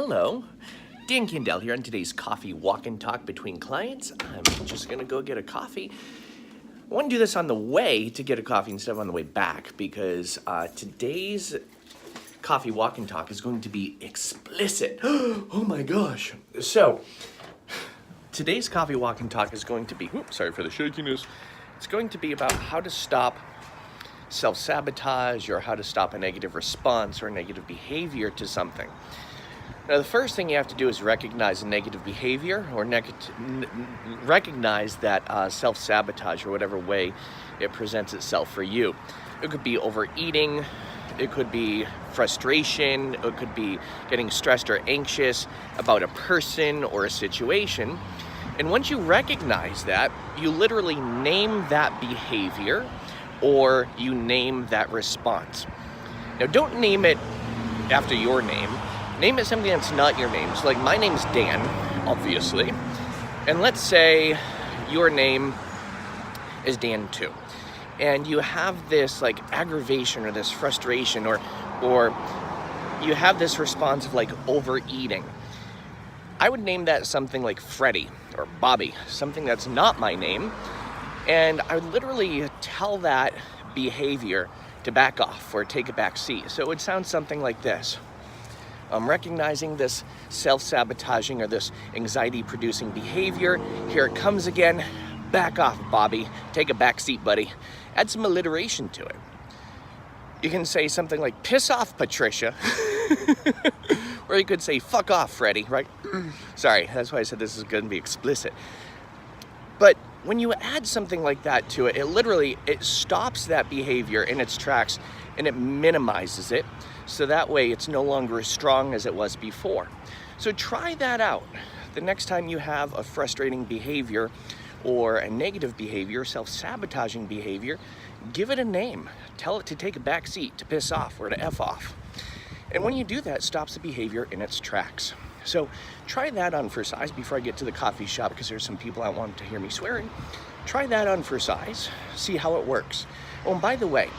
Hello, Dan Candell here on today's coffee walk and talk between clients. I'm just gonna go get a coffee. I want to do this on the way to get a coffee instead of on the way back because today's coffee walk and talk is going to be explicit. Oh my gosh. So, today's coffee walk and talk is going to be, sorry for the shakiness. It's going to be about how to stop self-sabotage or how to stop a negative response or negative behavior to something. Now, the first thing you have to do is recognize a negative behavior or recognize that self-sabotage or whatever way it presents itself for you. It could be overeating, it could be frustration, it could be getting stressed or anxious about a person or a situation. And once you recognize that, you literally name that behavior or you name that response. Now, don't name it after your name. Name it something that's not your name. So like my name's Dan, obviously. And let's say your name is Dan too. And you have this like aggravation or this frustration or you have this response of like overeating. I would name that something like Freddie or Bobby, something that's not my name. And I would literally tell that behavior to back off or take a back seat. So it would sound something like this. I'm recognizing this self-sabotaging or this anxiety-producing behavior. Here it comes again. Back off, Bobby. Take a back seat, buddy. Add some alliteration to it. You can say something like, piss off, Patricia. Or you could say, fuck off, Freddie, right? Sorry, that's why I said this is going to be explicit. But when you add something like that to it, it stops that behavior in its tracks and it minimizes it. So that way it's no longer as strong as it was before. So try that out. The next time you have a frustrating behavior or a negative behavior, self-sabotaging behavior, give it a name. Tell it to take a back seat, to piss off or to F off. And when you do that, it stops the behavior in its tracks. So try that on for size before I get to the coffee shop because there's some people that want to hear me swearing. Try that on for size, see how it works. Oh, and by the way,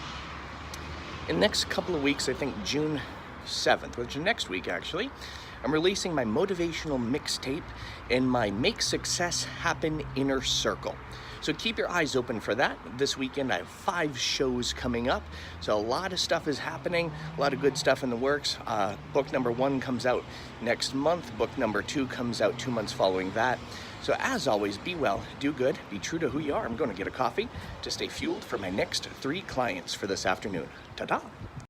in the next couple of weeks, I think June 7th, which is next week actually, I'm releasing my motivational mixtape in my Make Success Happen Inner Circle. So keep your eyes open for that. This weekend I have 5 shows coming up. So a lot of stuff is happening, a lot of good stuff in the works. Book number 1 comes out next month. Book number 2 comes out 2 months following that. So as always, be well, do good, be true to who you are. I'm going to get a coffee to stay fueled for my next 3 clients for this afternoon. Ta-da!